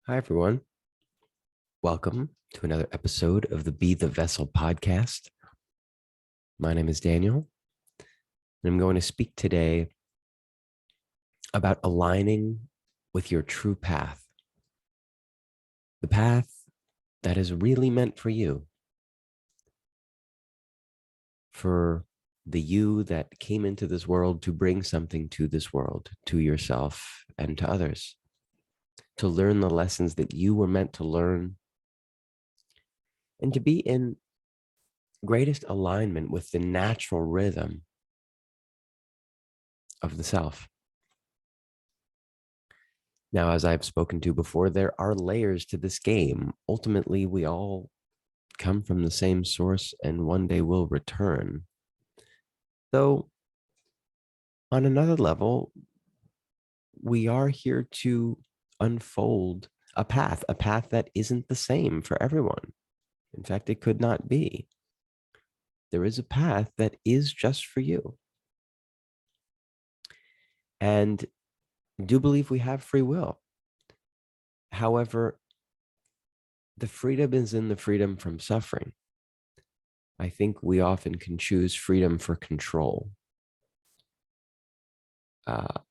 Hi, everyone. Welcome to another episode of the Be the Vessel podcast. My name is Daniel, and I'm going to speak today about aligning with your true path, the path that is really meant for you, for the you that came into this world to bring something to this world, to yourself and to others, to learn the lessons that you were meant to learn, and to be in greatest alignment with the natural rhythm of the self. Now, as I've spoken to before, there are layers to this game. Ultimately, we all come from the same source and one day will return. Though, on another level, we are here to unfold a path that isn't the same for everyone. In fact, it could not be. There is a path that is just for you. And I do believe we have free will. However, the freedom is in the freedom from suffering. I think we often can choose freedom for control.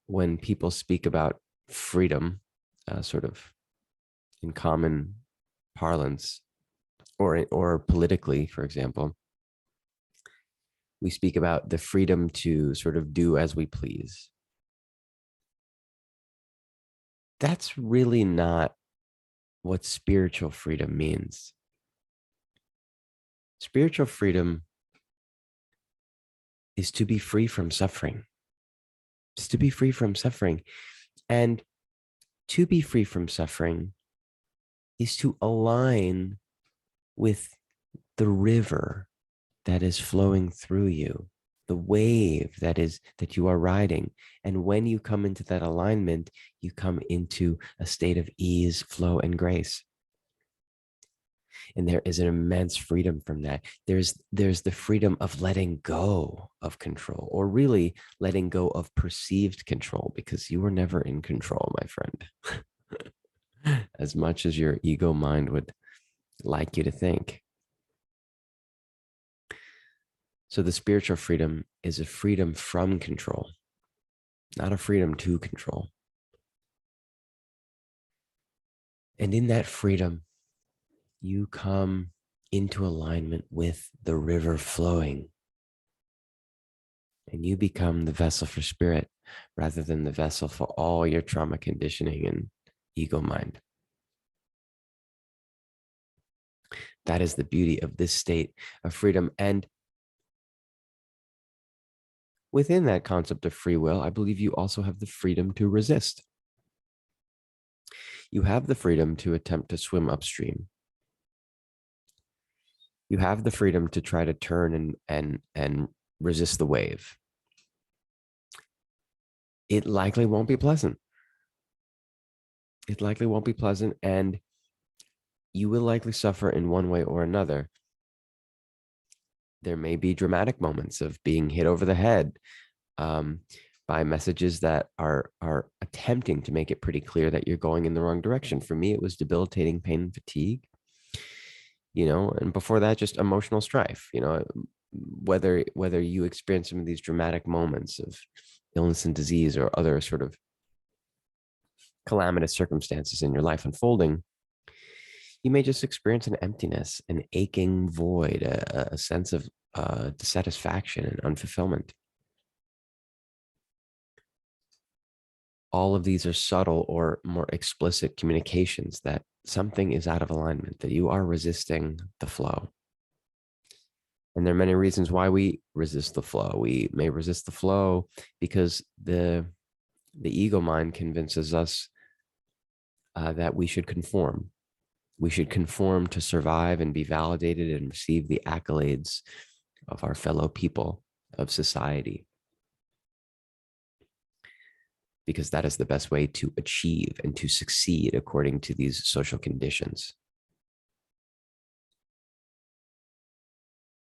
When people speak about freedom, sort of in common parlance, or politically, for example, we speak about the freedom to sort of do as we please. That's really not what spiritual freedom means. Spiritual freedom is to be free from suffering. It's to be free from suffering. And to be free from suffering is to align with the river that is flowing through you, the wave that you are riding. And when you come into that alignment, you come into a state of ease, flow, and grace. And there is an immense freedom from that. There's the freedom of letting go of control, or really letting go of perceived control, because you were never in control, my friend. As much as your ego mind would like you to think. So the spiritual freedom is a freedom from control, not a freedom to control. And in that freedom, you come into alignment with the river flowing. And you become the vessel for spirit rather than the vessel for all your trauma conditioning and ego mind. That is the beauty of this state of freedom. And within that concept of free will, I believe you also have the freedom to resist. You have the freedom to attempt to swim upstream. You have the freedom to try to turn and resist the wave. It likely won't be pleasant. It likely won't be pleasant, and you will likely suffer in one way or another. There may be dramatic moments of being hit over the head by messages that are attempting to make it pretty clear that you're going in the wrong direction. For me, it was debilitating pain and fatigue, and before that, just emotional strife, whether you experience some of these dramatic moments of illness and disease or other sort of calamitous circumstances in your life unfolding, you may just experience an emptiness, an aching void, a sense of dissatisfaction and unfulfillment. All of these are subtle or more explicit communications that something is out of alignment, that you are resisting the flow. And there are many reasons why we resist the flow. We may resist the flow because the ego mind convinces us that we should conform. We should conform to survive and be validated and receive the accolades of our fellow people, of society, because that is the best way to achieve and to succeed according to these social conditions.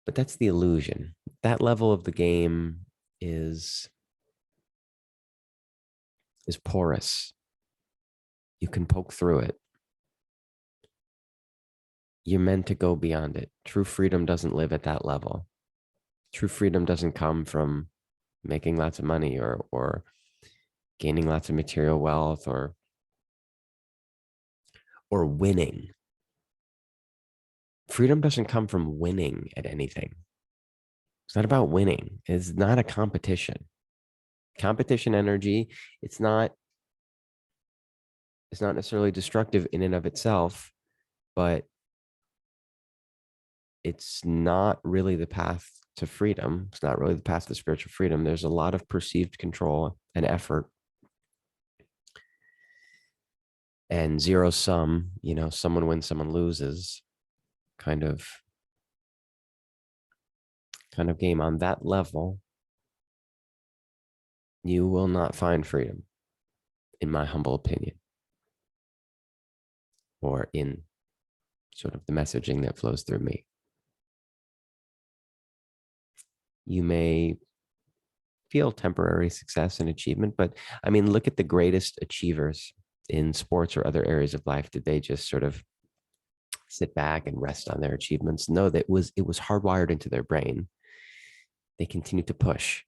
But that's the illusion. That level of the game is porous. You can poke through it. you're meant to go beyond it. True freedom doesn't live at that level. True freedom doesn't come from making lots of money or gaining lots of material wealth or winning. Freedom doesn't come from winning at anything. It's not about winning. It's not a competition. Competition energy, it's not necessarily destructive in and of itself, but it's not really the path to freedom. It's not really the path to spiritual freedom. There's a lot of perceived control and effort and zero sum, someone wins, someone loses kind of game. On that level, you will not find freedom, in my humble opinion, or in sort of the messaging that flows through me. You may feel temporary success and achievement, but I mean, look at the greatest achievers in sports or other areas of life. Did they just sort of sit back and rest on their achievements? No, it was hardwired into their brain. They continue to push.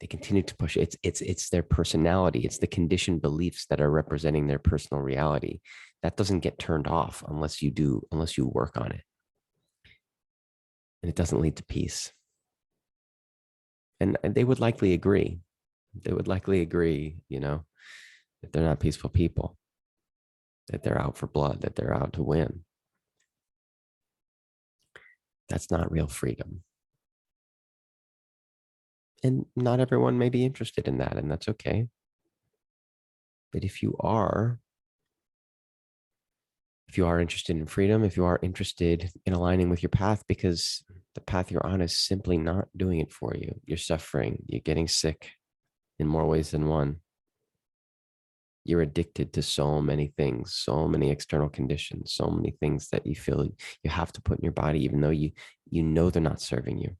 They continue to push. It's their personality. It's the conditioned beliefs that are representing their personal reality. That doesn't get turned off unless you work on it. And it doesn't lead to peace. And they would likely agree. They would likely agree, that they're not peaceful people, that they're out for blood, that they're out to win. That's not real freedom. And not everyone may be interested in that, and that's okay. But if you are interested in freedom, if you are interested in aligning with your path, because the path you're on is simply not doing it for you, you're suffering, you're getting sick in more ways than one. You're addicted to so many things, so many external conditions, so many things that you feel you have to put in your body, even though you know they're not serving you.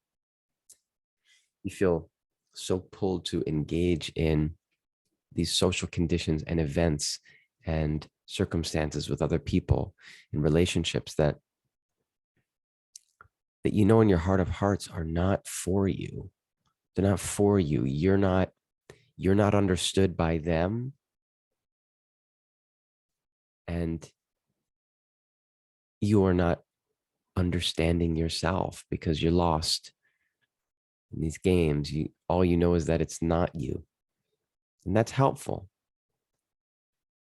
You feel so pulled to engage in these social conditions and events and circumstances with other people in relationships that in your heart of hearts are not for you. They're not for you. You're not understood by them. And you are not understanding yourself because you're lost in these games. All you know is that it's not you. And that's helpful.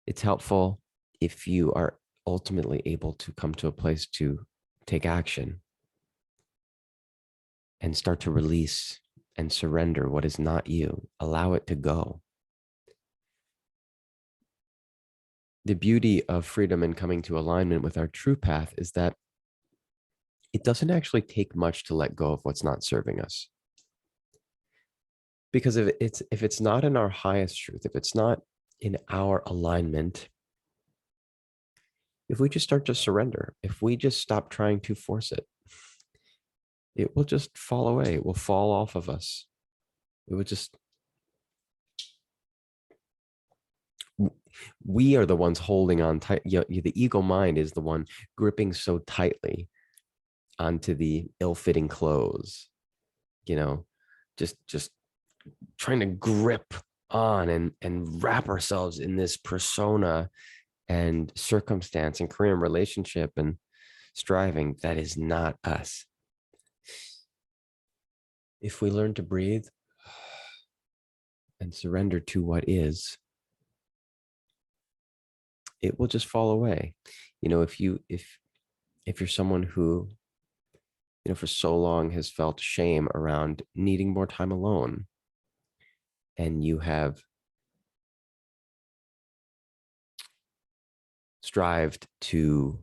It's helpful if you are ultimately able to come to a place to take action and start to release and surrender what is not you. Allow it to go. The beauty of freedom and coming to alignment with our true path is that it doesn't actually take much to let go of what's not serving us. Because if it's not in our highest truth, if it's not in our alignment, if we just start to surrender, if we just stop trying to force it, it will just fall away. It will fall off of us. It would just, we are the ones holding on tight. The ego mind is the one gripping so tightly onto the ill-fitting clothes, just trying to grip on and wrap ourselves in this persona and circumstance and career and relationship and striving that is not us. If we learn to breathe and surrender to what is, it will just fall away. If you're someone who, for so long has felt shame around needing more time alone, and you have strived to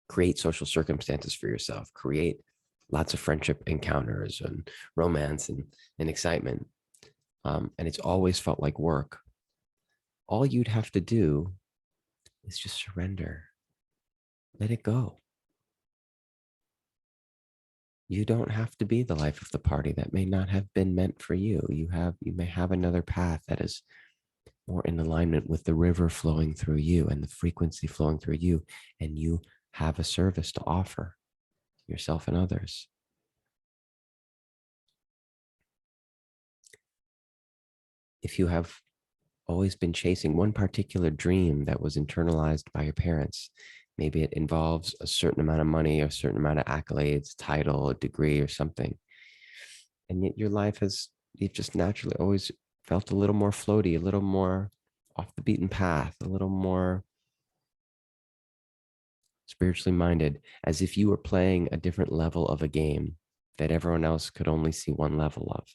create social circumstances for yourself, create lots of friendship encounters and romance and excitement, and it's always felt like work, all you'd have to do is just surrender. Let it go. You don't have to be the life of the party. That may not have been meant for you. You may have another path that is more in alignment with the river flowing through you and the frequency flowing through you. And you have a service to offer yourself and others. If you have always been chasing one particular dream that was internalized by your parents, maybe it involves a certain amount of money, a certain amount of accolades, title, a degree, or something, and yet your life has, you've just naturally always felt a little more floaty, a little more off the beaten path, a little more spiritually minded, as if you were playing a different level of a game that everyone else could only see one level of.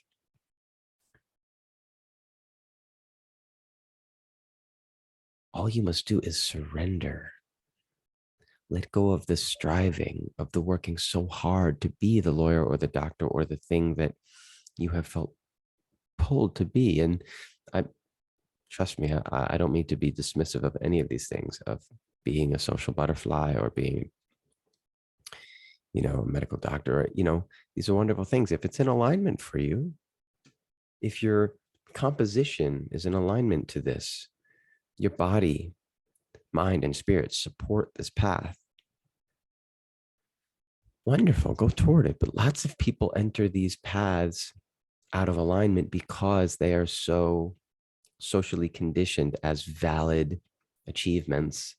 All you must do is surrender. Let go of the striving, of the working so hard to be the lawyer or the doctor or the thing that you have felt pulled to be. And I trust me, I don't mean to be dismissive of any of these things, of being a social butterfly or being, a medical doctor. These are wonderful things. If it's in alignment for you, if your composition is in alignment to this, your body, mind, and spirit support this path, wonderful, go toward it. But lots of people enter these paths out of alignment because they are so socially conditioned as valid achievements.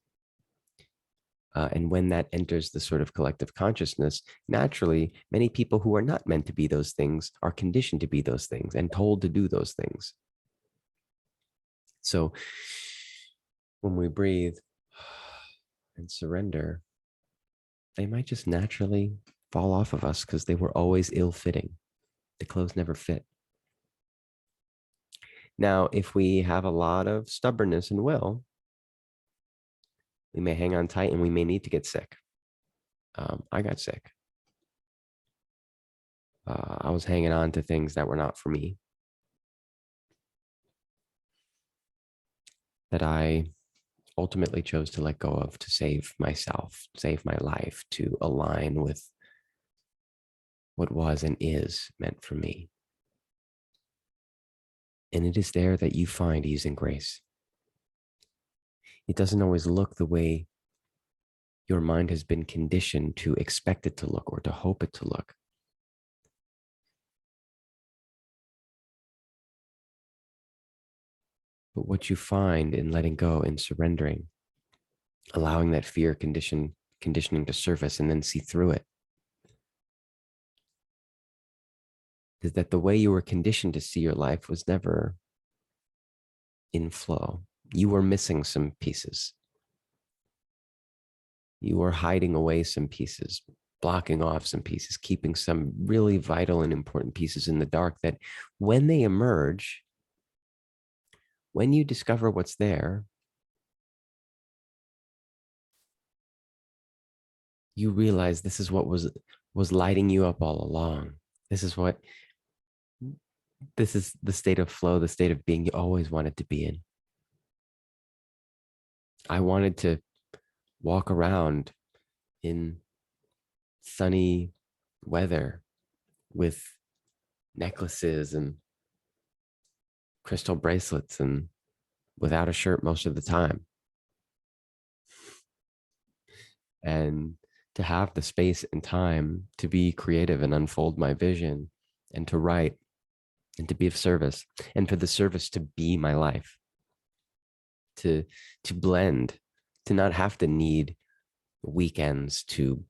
And when that enters the sort of collective consciousness, naturally, many people who are not meant to be those things are conditioned to be those things and told to do those things. So when we breathe and surrender, they might just naturally fall off of us because they were always ill-fitting. The clothes never fit. Now, if we have a lot of stubbornness and will, we may hang on tight and we may need to get sick. I got sick. I was hanging on to things that were not for me, that I ultimately chose to let go of to save myself, save my life, to align with what was and is meant for me. And it is there that you find ease and grace. It doesn't always look the way your mind has been conditioned to expect it to look or to hope it to look. But what you find in letting go and surrendering, allowing that fear conditioning to surface and then see through it, is that the way you were conditioned to see your life was never in flow. You were missing some pieces. You were hiding away some pieces, blocking off some pieces, keeping some really vital and important pieces in the dark that when they emerge, when you discover what's there, you realize this is what was lighting you up all along. This is the state of flow, the state of being you always wanted to be in. I wanted to walk around in sunny weather with necklaces and crystal bracelets and without a shirt most of the time. And to have the space and time to be creative and unfold my vision and to write and to be of service and for the service to be my life, to blend, to not have to need weekends to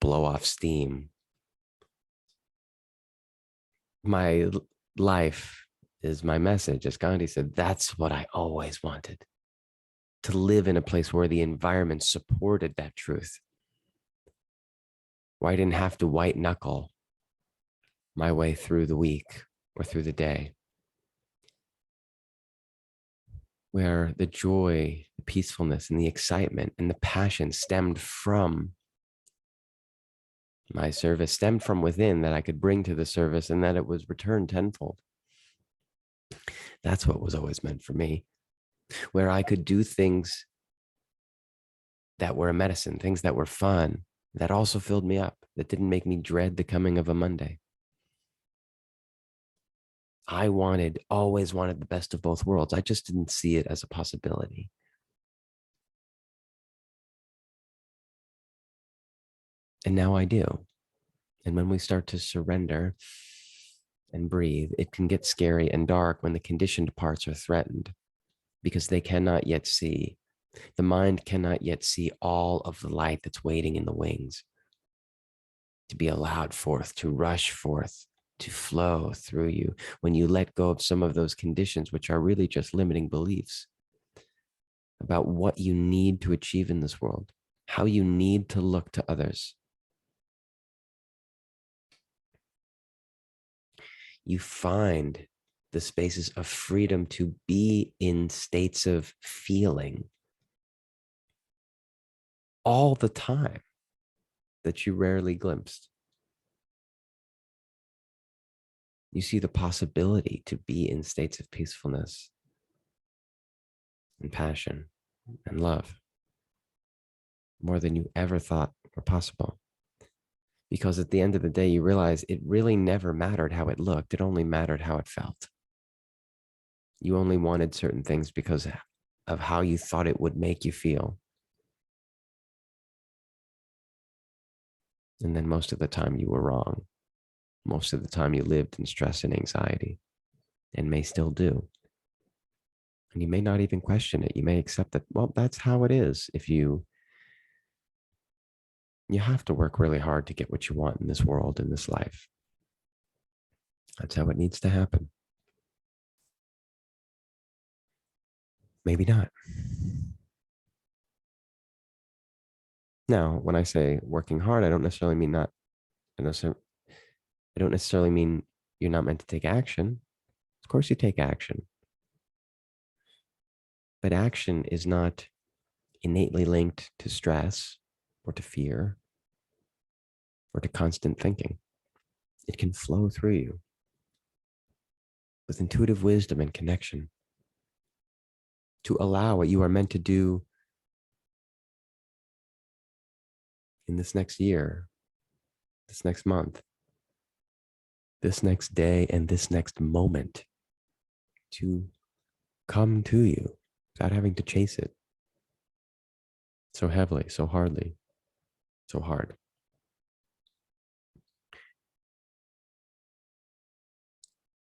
blow off steam. My life is my message. As Gandhi said, that's what I always wanted, to live in a place where the environment supported that truth, where I didn't have to white knuckle my way through the week or through the day, where the joy, the peacefulness, and the excitement and the passion stemmed from my service, stemmed from within, that I could bring to the service and that it was returned tenfold. That's what was always meant for me, where I could do things that were a medicine, things that were fun, that also filled me up, that didn't make me dread the coming of a Monday. I always wanted the best of both worlds. I just didn't see it as a possibility. And now I do. And when we start to surrender and breathe, it can get scary and dark when the conditioned parts are threatened because they cannot yet see. The mind cannot yet see all of the light that's waiting in the wings to be allowed forth, to rush forth, to flow through you. When you let go of some of those conditions, which are really just limiting beliefs about what you need to achieve in this world, how you need to look to others, you find the spaces of freedom to be in states of feeling all the time that you rarely glimpsed. You see the possibility to be in states of peacefulness and passion and love more than you ever thought were possible. Because at the end of the day, you realize it really never mattered how it looked. It only mattered how it felt. You only wanted certain things because of how you thought it would make you feel. And then most of the time you were wrong. Most of the time you lived in stress and anxiety and may still do. And you may not even question it. You may accept that, well, that's how it is. If you have to work really hard to get what you want in this world, in this life. That's how it needs to happen. Maybe not. Now, when I say working hard, I don't necessarily mean not, I don't necessarily mean you're not meant to take action. Of course you take action. But action is not innately linked to stress or to fear or to constant thinking. It can flow through you with intuitive wisdom and connection to allow what you are meant to do in this next year, this next month, this next day, and this next moment to come to you without having to chase it so heavily, so hardly, so hard.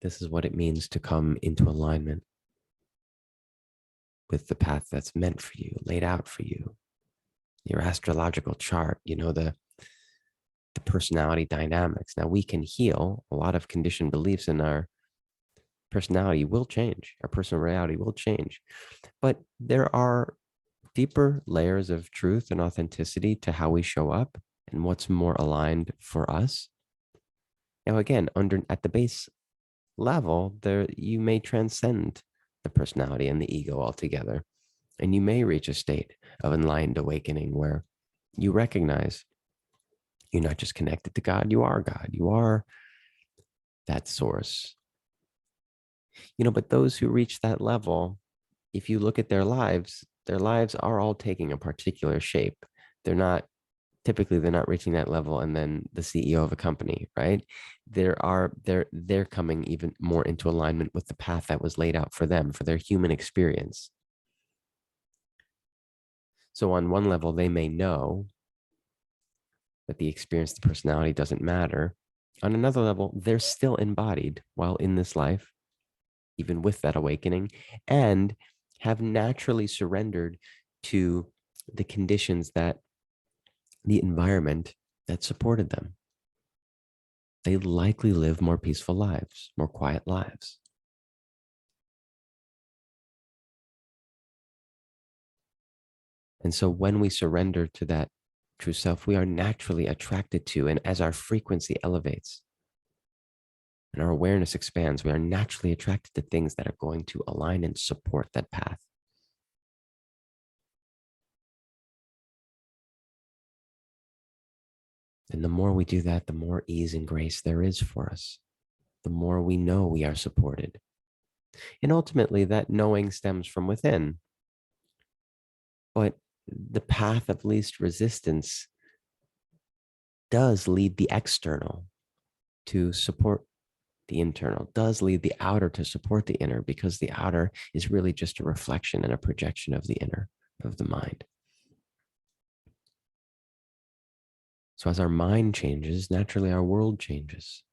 This is what it means to come into alignment with the path that's meant for you, laid out for you, your astrological chart, the personality dynamics. Now we can heal a lot of conditioned beliefs, and our personality will change. Our personal reality will change. But there are deeper layers of truth and authenticity to how we show up and what's more aligned for us. Now, again, at the base level, there you may transcend the personality and the ego altogether. And you may reach a state of enlightened awakening where you recognize you're not just connected to God, you are God. You are that source. But those who reach that level, if you look at their lives are all taking a particular shape. They're not reaching that level and then the CEO of a company, right? They're coming even more into alignment with the path that was laid out for them, for their human experience. So on one level, they may know that the experience, the personality doesn't matter. On another level, they're still embodied while in this life, even with that awakening, and have naturally surrendered to the conditions the environment that supported them. They likely live more peaceful lives, more quiet lives. And so when we surrender to that true self, we are naturally attracted to, and as our frequency elevates and our awareness expands, we are naturally attracted to things that are going to align and support that path. And the more we do that, the more ease and grace there is for us. The more we know we are supported. And ultimately, that knowing stems from within. But the path of least resistance does lead the external to support the internal, does lead the outer to support the inner, because the outer is really just a reflection and a projection of the inner, of the mind. So as our mind changes, naturally our world changes.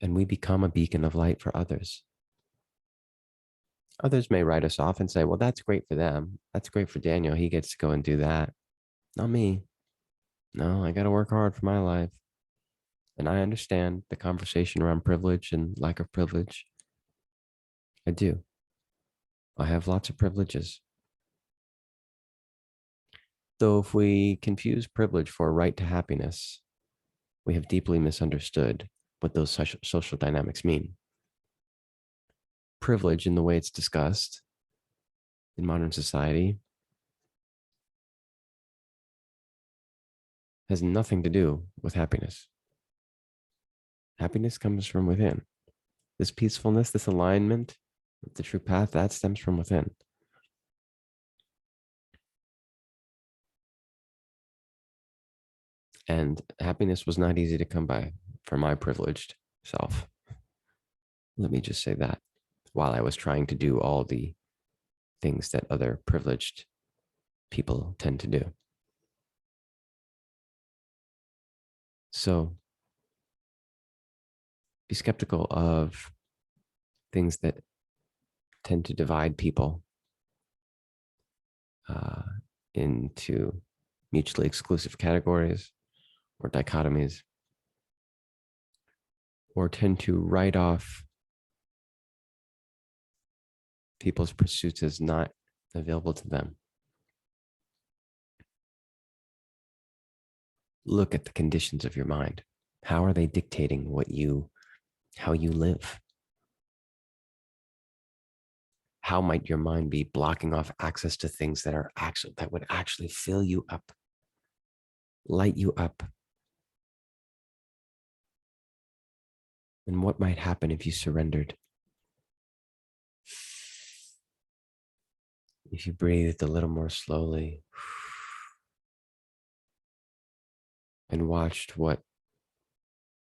And we become a beacon of light for others. Others may write us off and say, well, that's great for them. That's great for Daniel. He gets to go and do that. Not me. No, I got to work hard for my life. And I understand the conversation around privilege and lack of privilege. I do. I have lots of privileges. Though if we confuse privilege for a right to happiness, we have deeply misunderstood what those social dynamics mean. Privilege, in the way it's discussed in modern society, has nothing to do with happiness. Happiness comes from within. This peacefulness, this alignment with the true path, that stems from within. And happiness was not easy to come by for my privileged self. Let me just say that, while I was trying to do all the things that other privileged people tend to do. So be skeptical of things that tend to divide people uh, into mutually exclusive categories or dichotomies, or tend to write off people's pursuits as not available to them. Look at the conditions of your mind. How are they dictating how you live? How might your mind be blocking off access to things that would actually fill you up, light you up? And what might happen if you surrendered? If you breathed a little more slowly and watched what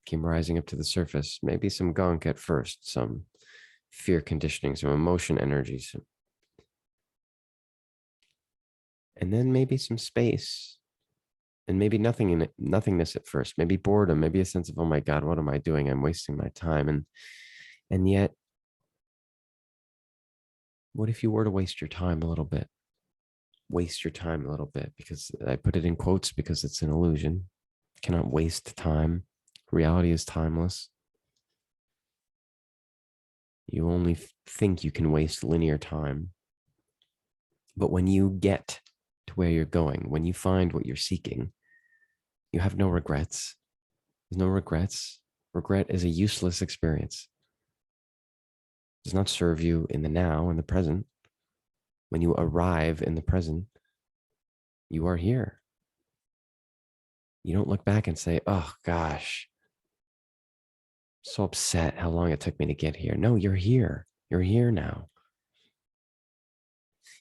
came rising up to the surface, maybe some gunk at first, some fear conditioning, some emotion energies, and then maybe some space, and maybe nothing in it, nothingness at first, maybe boredom, maybe a sense of, oh my God, what am I doing? I'm wasting my time. And yet, what if you were to waste your time a little bit? Waste your time a little bit, because I put it in quotes because it's an illusion. You cannot waste time. Reality is timeless. You only think you can waste linear time. But when you get to where you're going, when you find what you're seeking, you have no regrets. There's no regrets. Regret is a useless experience. It does not serve you in the now, in the present. When you arrive in the present, you are here. You don't look back and say, oh gosh, so upset how long it took me to get here. No, you're here. You're here now.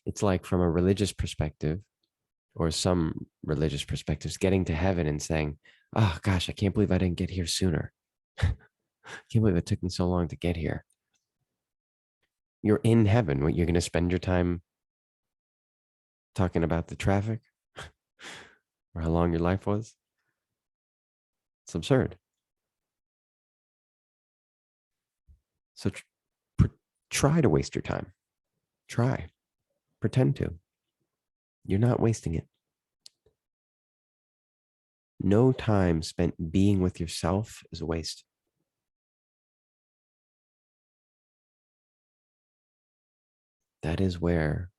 It's like, from a religious perspective, or some religious perspectives, getting to heaven and saying, oh gosh, I can't believe I didn't get here sooner. I can't believe it took me so long to get here. You're in heaven. What, you're going to spend your time talking about the traffic or how long your life was? It's absurd. So try to waste your time. Try. Pretend to. You're not wasting it. No time spent being with yourself is a waste. That is where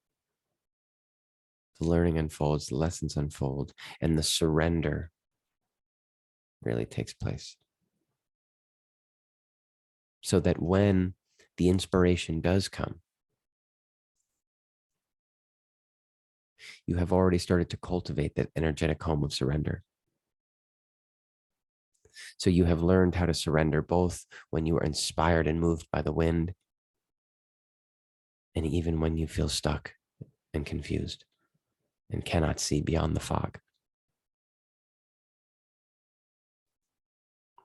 the learning unfolds, the lessons unfold, and the surrender really takes place. So that when the inspiration does come, you have already started to cultivate that energetic home of surrender. So you have learned how to surrender both when you are inspired and moved by the wind, and even when you feel stuck and confused and cannot see beyond the fog.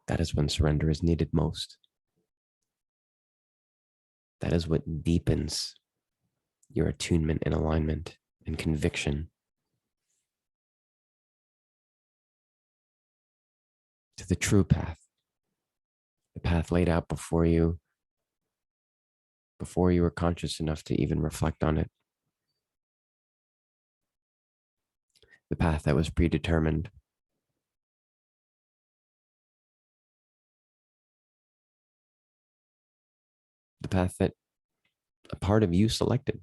That is when surrender is needed most. That is what deepens your attunement and alignment and conviction. to the true path, the path laid out before you were conscious enough to even reflect on it, the path that was predetermined, the path that a part of you selected.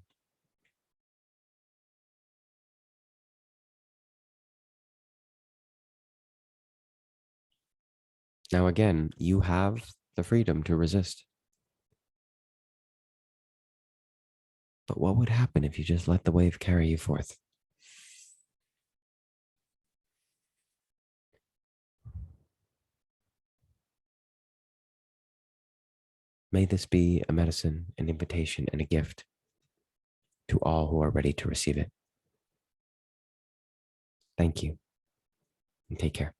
Now, again, you have the freedom to resist. But what would happen if you just let the wave carry you forth? May this be a medicine, an invitation, and a gift to all who are ready to receive it. Thank you, and take care.